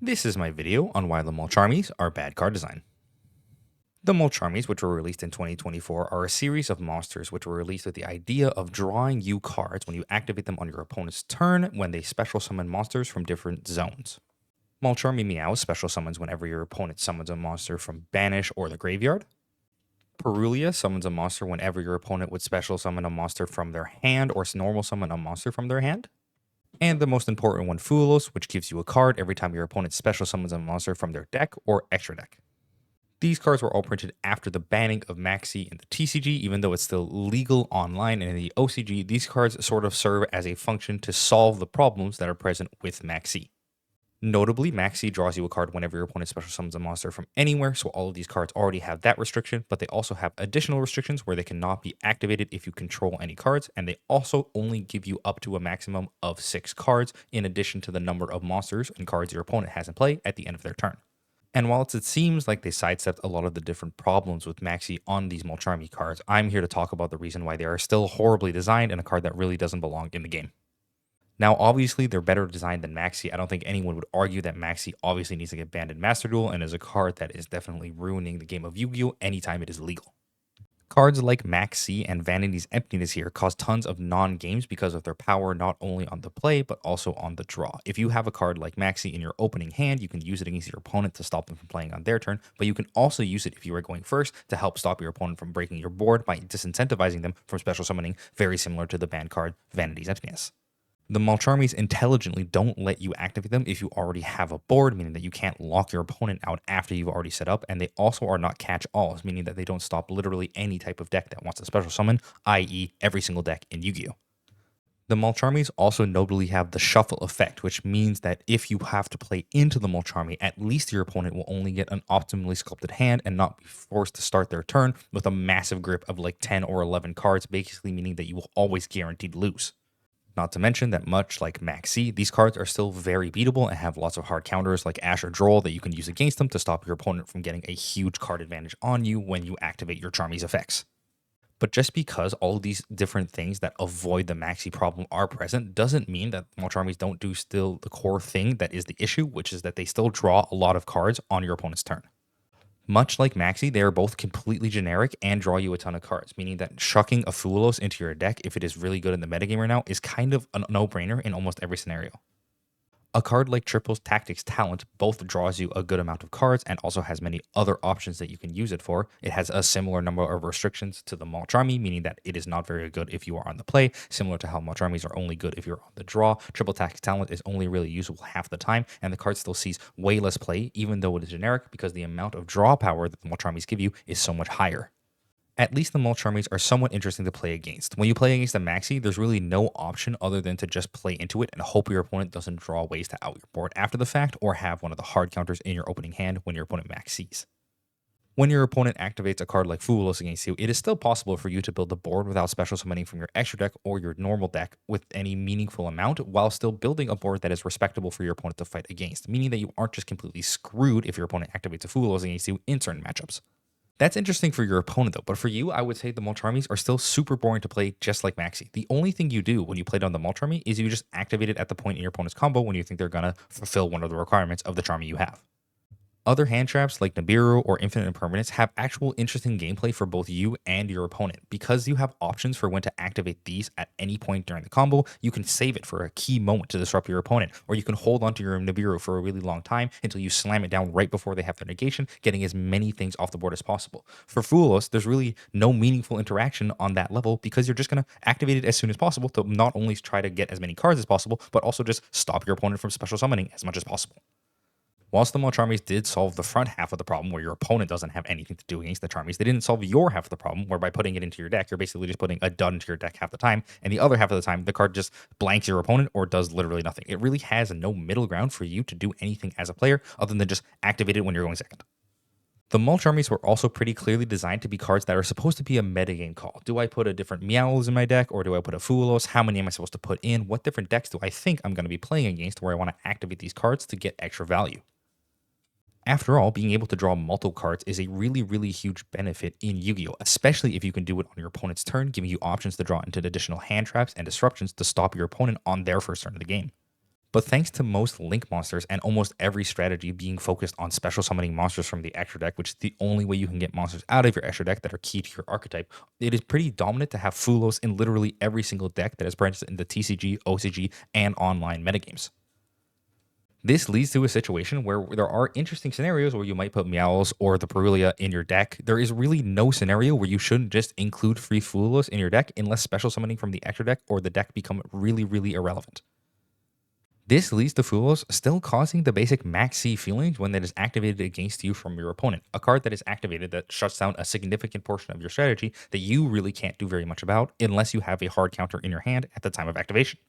This is my video on why the Mulcharmys are bad card design. The Mulcharmys, which were released in 2024, are a series of monsters which were released with the idea of drawing you cards when you activate them on your opponent's turn when they special summon monsters from different zones. Mulcharmy Meow special summons whenever your opponent summons a monster from Banish or the graveyard. Perulia summons a monster whenever your opponent would special summon a monster from their hand or normal summon a monster from their hand. And the most important one, Fulos, which gives you a card every time your opponent special summons a monster from their deck or extra deck. These cards were all printed after the banning of Maxx C in the TCG, even though it's still legal online and in the OCG. These cards sort of serve as a function to solve the problems that are present with Maxx C. Notably, Maxx C draws you a card whenever your opponent special summons a monster from anywhere, so all of these cards already have that restriction, but they also have additional restrictions where they cannot be activated if you control any cards, and they also only give you up to a maximum of 6 cards, in addition to the number of monsters and cards your opponent has in play at the end of their turn. And whilst it seems like they sidestepped a lot of the different problems with Maxx C on these Mulcharmy cards, I'm here to talk about the reason why they are still horribly designed and a card that really doesn't belong in the game. Now, obviously, they're better designed than Maxx C. I don't think anyone would argue that Maxx C obviously needs to get banned in Master Duel and is a card that is definitely ruining the game of Yu-Gi-Oh! Anytime it is legal. Cards like Maxx C and Vanity's Emptiness here cause tons of non-games because of their power not only on the play, but also on the draw. If you have a card like Maxx C in your opening hand, you can use it against your opponent to stop them from playing on their turn, but you can also use it if you are going first to help stop your opponent from breaking your board by disincentivizing them from special summoning, very similar to the banned card Vanity's Emptiness. The Mulcharmys intelligently don't let you activate them if you already have a board, meaning that you can't lock your opponent out after you've already set up, and they also are not catch-alls, meaning that they don't stop literally any type of deck that wants to special summon, i.e. every single deck in Yu-Gi-Oh! The Mulcharmys also notably have the shuffle effect, which means that if you have to play into the Mulcharmy, at least your opponent will only get an optimally sculpted hand and not be forced to start their turn with a massive grip of like 10 or 11 cards, basically meaning that you will always guaranteed lose. Not to mention that much like Maxx C, these cards are still very beatable and have lots of hard counters like Ash or Droll that you can use against them to stop your opponent from getting a huge card advantage on you when you activate your Charmy's effects. But just because all of these different things that avoid the Maxx C problem are present doesn't mean that Mulcharmys don't do still the core thing that is the issue, which is that they still draw a lot of cards on your opponent's turn. Much like Maxx C, they are both completely generic and draw you a ton of cards, meaning that chucking a Fulos into your deck, if it is really good in the metagame right now, is kind of a no-brainer in almost every scenario. A card like Triple's Tactics Talent both draws you a good amount of cards and also has many other options that you can use it for. It has a similar number of restrictions to the Mulcharmy, meaning that it is not very good if you are on the play, similar to how Mulcharmys are only good if you're on the draw. Triple Tactics Talent is only really usable half the time, and the card still sees way less play, even though it is generic, because the amount of draw power that the Mulcharmys give you is so much higher. At least the Mulcharmys are somewhat interesting to play against. When you play against the Maxx C, there's really no option other than to just play into it and hope your opponent doesn't draw ways to out your board after the fact or have one of the hard counters in your opening hand when your opponent Maxx Cs. When your opponent activates a card like Fulos against you, it is still possible for you to build the board without special summoning from your extra deck or your normal deck with any meaningful amount while still building a board that is respectable for your opponent to fight against, meaning that you aren't just completely screwed if your opponent activates a Fulos against you in certain matchups. That's interesting for your opponent, though. But for you, I would say the Mulcharmys are still super boring to play, just like Maxx C. The only thing you do when you play down the Mulcharmy is you just activate it at the point in your opponent's combo when you think they're going to fulfill one of the requirements of the Charmy you have. Other hand traps like Nibiru or Infinite Impermanence have actual interesting gameplay for both you and your opponent. Because you have options for when to activate these at any point during the combo, you can save it for a key moment to disrupt your opponent, or you can hold onto your Nibiru for a really long time until you slam it down right before they have their negation, getting as many things off the board as possible. For Fulos, there's really no meaningful interaction on that level because you're just going to activate it as soon as possible to not only try to get as many cards as possible, but also just stop your opponent from special summoning as much as possible. Whilst the Mulcharmys did solve the front half of the problem where your opponent doesn't have anything to do against the Charmys, they didn't solve your half of the problem where by putting it into your deck, you're basically just putting a dud into your deck half the time, and the other half of the time, the card just blanks your opponent or does literally nothing. It really has no middle ground for you to do anything as a player other than just activate it when you're going second. The Mulcharmys were also pretty clearly designed to be cards that are supposed to be a metagame call. Do I put a different Meows in my deck, or do I put a Fulos? How many am I supposed to put in? What different decks do I think I'm going to be playing against where I want to activate these cards to get extra value? After all, being able to draw multiple cards is a really, really huge benefit in Yu-Gi-Oh!, especially if you can do it on your opponent's turn, giving you options to draw into additional hand traps and disruptions to stop your opponent on their first turn of the game. But thanks to most link monsters and almost every strategy being focused on special summoning monsters from the extra deck, which is the only way you can get monsters out of your extra deck that are key to your archetype, it is pretty dominant to have Fulos in literally every single deck that is present in the TCG, OCG, and online metagames. This leads to a situation where there are interesting scenarios where you might put Meowls or the Perulia in your deck. There is really no scenario where you shouldn't just include free Fulos in your deck unless special summoning from the extra deck or the deck become really, really irrelevant. This leads to Fulos still causing the basic Maxx C feelings when it is activated against you from your opponent. A card that is activated that shuts down a significant portion of your strategy that you really can't do very much about unless you have a hard counter in your hand at the time of activation.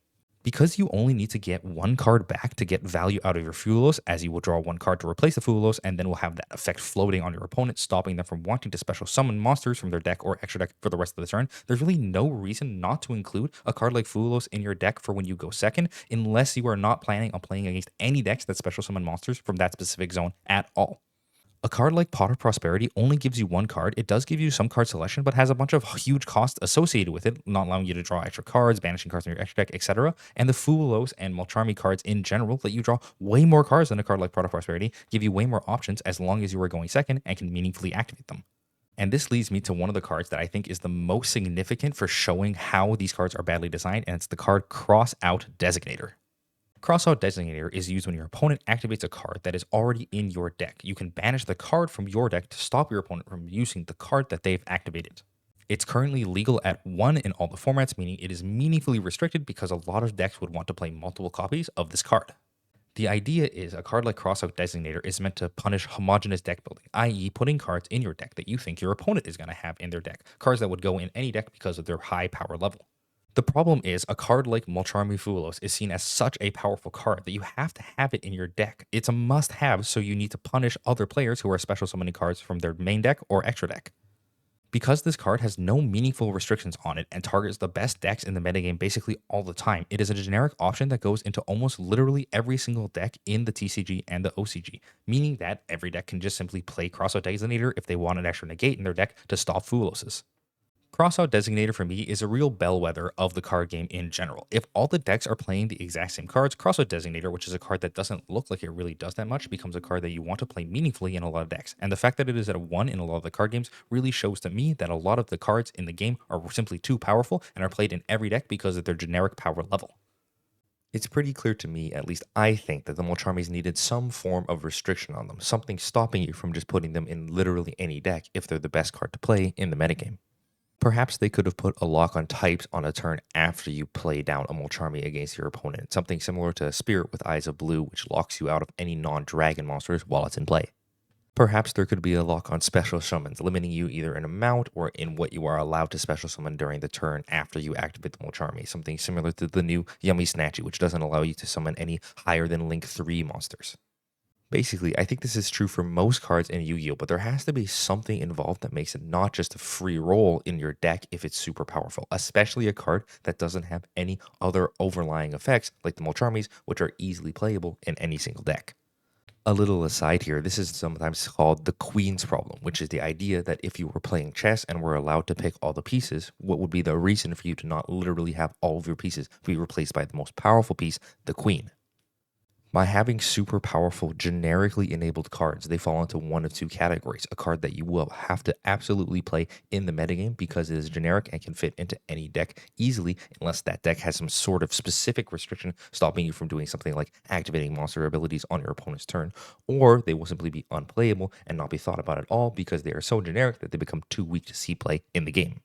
Because you only need to get one card back to get value out of your Fulos, as you will draw one card to replace the Fulos, and then will have that effect floating on your opponent, stopping them from wanting to special summon monsters from their deck or extra deck for the rest of the turn, there's really no reason not to include a card like Fulos in your deck for when you go second, unless you are not planning on playing against any decks that special summon monsters from that specific zone at all. A card like Pot of Prosperity only gives you one card. It does give you some card selection, but has a bunch of huge costs associated with it, not allowing you to draw extra cards, banishing cards from your extra deck, etc. And the Fulos and Mulcharmy cards in general let you draw way more cards than a card like Pot of Prosperity, give you way more options as long as you are going second and can meaningfully activate them. And this leads me to one of the cards that I think is the most significant for showing how these cards are badly designed, and it's the card Crossout Designator. Crossout Designator is used when your opponent activates a card that is already in your deck. You can banish the card from your deck to stop your opponent from using the card that they've activated. It's currently legal at 1 in all the formats, meaning it is meaningfully restricted because a lot of decks would want to play multiple copies of this card. The idea is a card like Crossout Designator is meant to punish homogeneous deck building, i.e. putting cards in your deck that you think your opponent is going to have in their deck, cards that would go in any deck because of their high power level. The problem is a card like Mulcharmys Fulos is seen as such a powerful card that you have to have it in your deck. It's a must-have, so you need to punish other players who are special summoning cards from their main deck or extra deck. Because this card has no meaningful restrictions on it and targets the best decks in the metagame basically all the time, it is a generic option that goes into almost literally every single deck in the TCG and the OCG, meaning that every deck can just simply play Crossout Designator if they want an extra negate in their deck to stop Fuloses. Crossout Designator for me is a real bellwether of the card game in general. If all the decks are playing the exact same cards, Crossout Designator, which is a card that doesn't look like it really does that much, becomes a card that you want to play meaningfully in a lot of decks. And the fact that it is at a 1 in a lot of the card games really shows to me that a lot of the cards in the game are simply too powerful and are played in every deck because of their generic power level. It's pretty clear to me, at least I think, that the Mulcharmys needed some form of restriction on them, something stopping you from just putting them in literally any deck if they're the best card to play in the metagame. Perhaps they could have put a lock on types on a turn after you play down a Mulcharmy against your opponent, something similar to Spirit with Eyes of Blue, which locks you out of any non-dragon monsters while it's in play. Perhaps there could be a lock on special summons, limiting you either in amount or in what you are allowed to special summon during the turn after you activate the Mulcharmy, something similar to the new Yummy Snatchy, which doesn't allow you to summon any higher than Link 3 monsters. Basically, I think this is true for most cards in Yu-Gi-Oh, but there has to be something involved that makes it not just a free roll in your deck if it's super powerful, especially a card that doesn't have any other overlying effects like the Mulcharmys, which are easily playable in any single deck. A little aside here, this is sometimes called the Queen's problem, which is the idea that if you were playing chess and were allowed to pick all the pieces, what would be the reason for you to not literally have all of your pieces be replaced by the most powerful piece, the Queen? By having super powerful, generically enabled cards, they fall into one of two categories. A card that you will have to absolutely play in the metagame because it is generic and can fit into any deck easily, unless that deck has some sort of specific restriction stopping you from doing something like activating monster abilities on your opponent's turn, or they will simply be unplayable and not be thought about at all because they are so generic that they become too weak to see play in the game.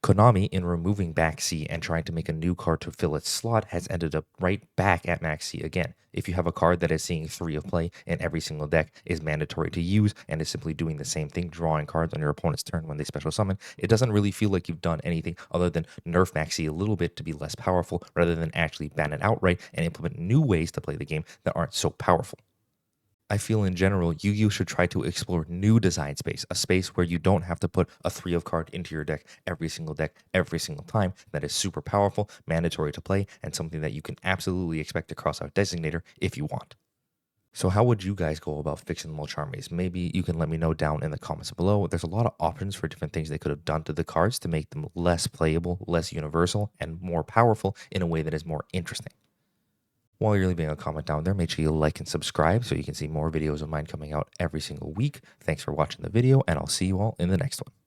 Konami, in removing Maxx C and trying to make a new card to fill its slot, has ended up right back at Maxx C again. If you have a card that is seeing 3 of play in every single deck, is mandatory to use, and is simply doing the same thing, drawing cards on your opponent's turn when they special summon, it doesn't really feel like you've done anything other than nerf Maxx C a little bit to be less powerful, rather than actually ban it outright and implement new ways to play the game that aren't so powerful. I feel in general, Yu-Gi-Oh should try to explore new design space, a space where you don't have to put a 3 of card into your deck, every single time, that is super powerful, mandatory to play, and something that you can absolutely expect to cross out Designator if you want. So how would you guys go about fixing the Mulcharmys? Maybe you can let me know down in the comments below. There's a lot of options for different things they could have done to the cards to make them less playable, less universal, and more powerful in a way that is more interesting. While you're leaving a comment down there, make sure you like and subscribe so you can see more videos of mine coming out every single week. Thanks for watching the video, and I'll see you all in the next one.